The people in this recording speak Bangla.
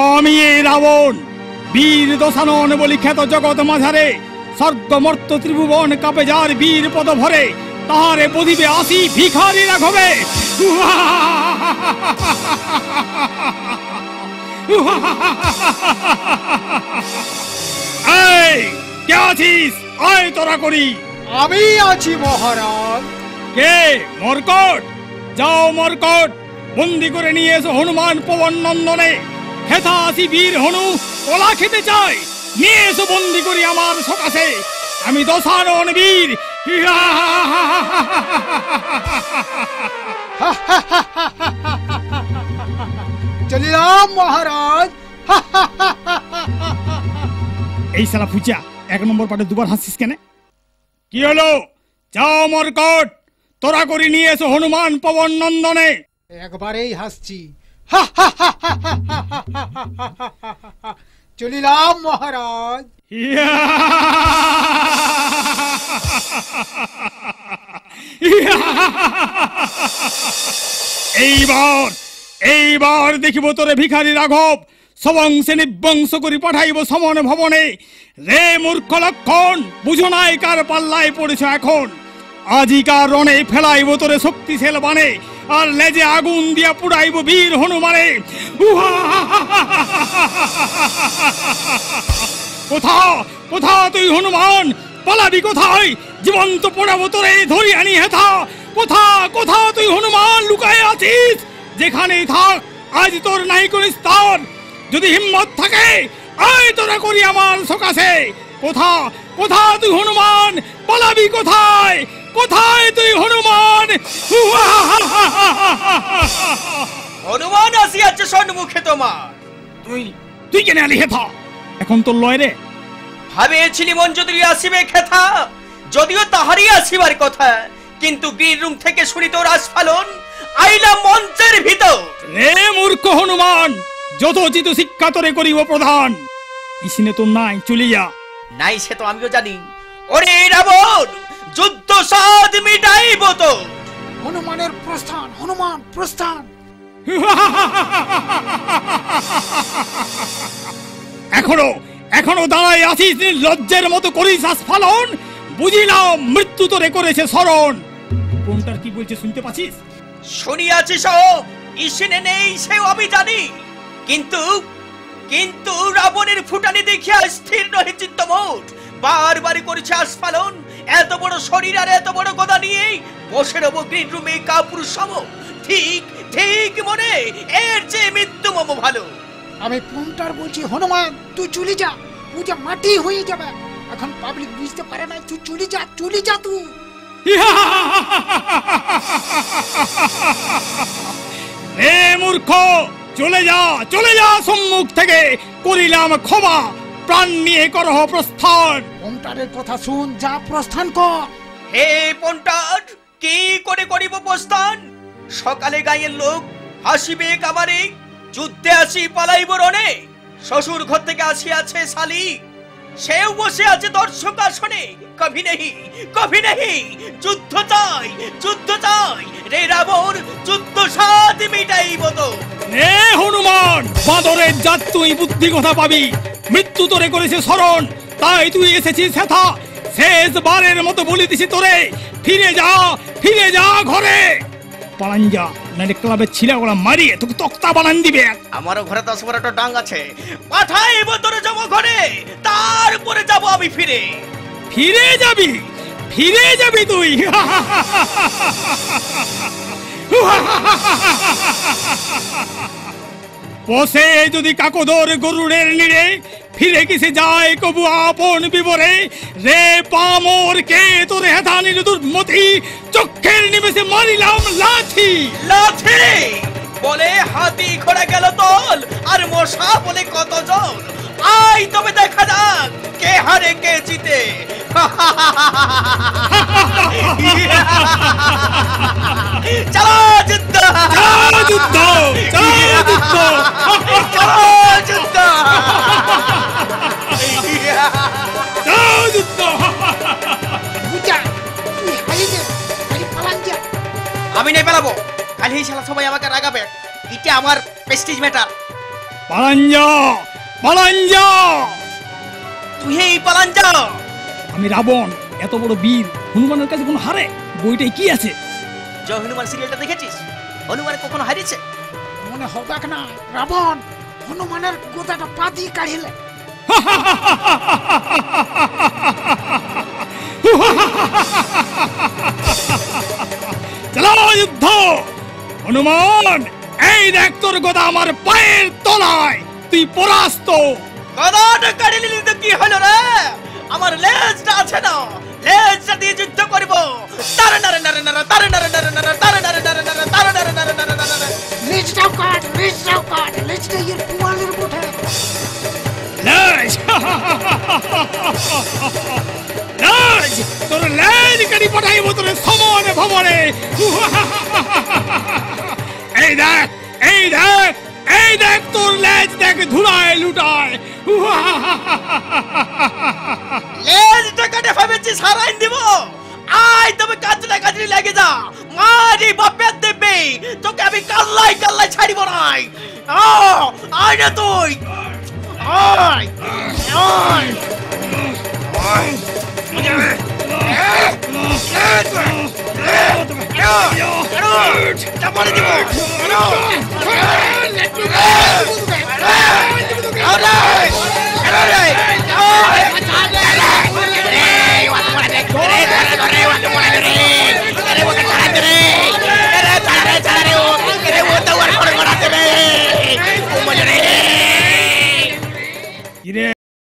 আমি এই রাবণ বীর দশানন বলি খ্যাত জগৎ মাঝারে স্বর্গ মর্ত ত্রিভুবন কাপে যার বীর পদ ভরে তাহারে বধিবে আসি ভিখারি রাঘবে। এই কে আছিস? আয় তোরা করি। আমি আছি মহারাজ। কে? মরকট। যাও মরকট, বন্দি করে নিয়ে এসো হনুমান পবন নন্দনে। হেথা আসি বীর হনু কলা খেতে চাই, নিয়ে এসো বন্দি করি আমার সকাশে। আমি দশানন বীর। চলিলাম মহারাজ। এই শালা ফুচা, 1 নম্বর পাটে দুবার হাসিস কেন? কি হলো? যাও মরকট, তোরা করি নিয়ে এসো হনুমান পবন নন্দনে। একবারেই হাসছি। চলিলাম মহারাজ। এইবার দেখিব তোরে ভিখারি রাঘব সবংশে নিবংশ করি পাঠাইব সমন ভবনে। রে মূর্খ লক্ষণ, বুঝো নাই কার পাল্লায় পড়েছ এখন। আজিকার রণে ফেলাইব তোরে শক্তিশাল বানে, আর লেজে আগুন দিয়া পুড়াইব বীর হনুমানে। কোথা তুই হনুমান? পালাবি কোথায়? জীবন্ত পোড়াবো তোরে ধরি আনি হেথা। কোথা তুই হনুমান লুকায় আছিস? যেখানেই থাক আজ তোর নাই কোন স্থান। যদি হিম্মত থাকে আয় তোরা করি আমার সকাশে। কোথা তুই হনুমান? পালাবি কোথায় তুই হনুমান? হনুমান আসিয়াছে সম্মুখে তোমার। তুই কেন আলি হেথা? এখন তোর লয় রে। ভাবেছিলি মঞ্জুরি আসিবে খেথা, যদিও তাহারই আসিবার কথা, কিন্তু গ্রিন রুম থেকে শুনি তোর আস্ফালন। আইলা মঞ্চের ভিতর। রে মূর্খ হনুমান, যথোচিত শিক্ষা তোরে করিব প্রধান। ইসিনে তোর নাই, চলে যা। নাই সে তো আমিও জানি। ওরে রাবণ, যুদ্ধ সাধ মিটাইব তো। হনুমানের প্রস্থান, হনুমান প্রস্থান। এখনো দাঁড়াই আছিস লজ্জের মতো করিস আস্ফালন। বুঝিলাম মৃত্যু তোরে করেছে স্মরণ। কোনটার কি বলছে শুনতে পাচ্ছিস? শুনিয়াছি সব, ইসিনে নেই সেও আমি জানি। কিন্তু রাবণের ফুটানি দেখিয়া স্থির নহে চিত্ত মোট। বারবার করেছে আস্ফালন। এত বড় শরীর আর এত বড় গদা নিয়ে বসে রব গ্রিন রুমে কাপুরুষ সম। ঠিক মনে, এর চেয়ে মৃত্যু মম ভালো। আমি পুনটার বলছি হনুমান, তুই চলে যা। পূজা মাটি হয়ে যাবে। এখন পাবলিক বুঝতে পারে না, তুই চলে যা তুই। রে মূর্খ, চলে যা সম্মুখ থেকে। করিলাম ক্ষমা, প্রাণ নিয়ে করহ প্রস্থান। পুনটারের কথা শুন, যা প্রস্থান কর। হে পন্টার, কি করে করিব প্রস্থান? সকালে গায়ের লোক হাসিবে কাবারে, যুদ্ধে আসি পালাইব রণে। শ্বশুর ঘর থেকে আসিয়াছে শালি, সেও বসে আছে দর্শক আসনে। কভি নেহি যুদ্ধ চাই। রে রাবণ, যুদ্ধ সাথ মিটাইব তো। নে হনুমান, বাঁদরের জাত তুই বুদ্ধি কথা পাবি। মৃত্যু তোরে করেছে স্মরণ, তাই তুই এসেছিস হেথা। শেষবারের মতো বলিতেছি তোরে, ফিরে যা ঘরে। পালান যা, নাইলে ক্লাবের ছিলাগুলা মারিয়ে তোকে তক্তা বানান দিবে। আমারও ঘরে 10-12টা ডাং আছে, পাঠাইব তোরে যাব ঘরে। তারপরে যাব আমি ফিরে যাবি তুই। বসে যদি কাকদর গরুড়ের নিড়ে, ফিরে কিসে যায় কবু আপন বিবরে। রে পামর, কে তোর হেথানির দুর্মতি, চক্ষের নিমেষে মারিলাম লাথি। বলে হাতি ঘোড়া গেল তল, আর মশা বলে কত জল। আই তবে দেখা যাক কে হারে কে জিতে। চলো যুদ্ধ। আমি নেই পড়াবো, কাল এই শালা সবাই আমাকে রাগাবে। এটা আমার প্রেস্টিজ ম্যাটার। পালাঞ্জা পালাঞ্জা, তুই এই পালাঞ্জা। আমি রাবণ, এত বড় বীর, হনুমানের কাছে কোনো হারে? বইটাই কি আছে? জয় হনুমান সিরিয়ালটা দেখেছিস? হনুমান কখনো হারিয়েছে? মনে হবে না রাবণ হনুমানের গোদাটা পা দিয়ে কাঢ়িলে। চলো যুদ্ধ। হনুমান, এই দেখ তোর গদা আমার পায়ের তলায়, তুই পরাস্ত। গদাটা কাড়ি নিলি তো কি হলো রে? আমার লেজটা আছে না, লেজটা দিয়ে যুদ্ধ করব। তারে নারে নারে নারে, তারে নারে নারে নারে, তারে নারে নারে নারে, তারে নারে নারে নারে নারে। লেজটাও কাট, লেজটাও কাট, লেজটা এর পুয়ালের মুঠে। লেজ লেজ, তোর লেজ কাটি পাঠাইব তোর সমানে ভবনে। এই দেখ, এই দেখ, এই দেখ তোর লেজ দেখ ধুলায় লুটায়। লেজটা কাটে ভাবেছি সারাইন দিব। আয় তবে কাজটা কাজে লেগে যা। মারি বাপের দেবে, তোকে আমি কাল্লাই কাল্লাই ছাড়িব নাই। আয় না তুই, আয় আয়।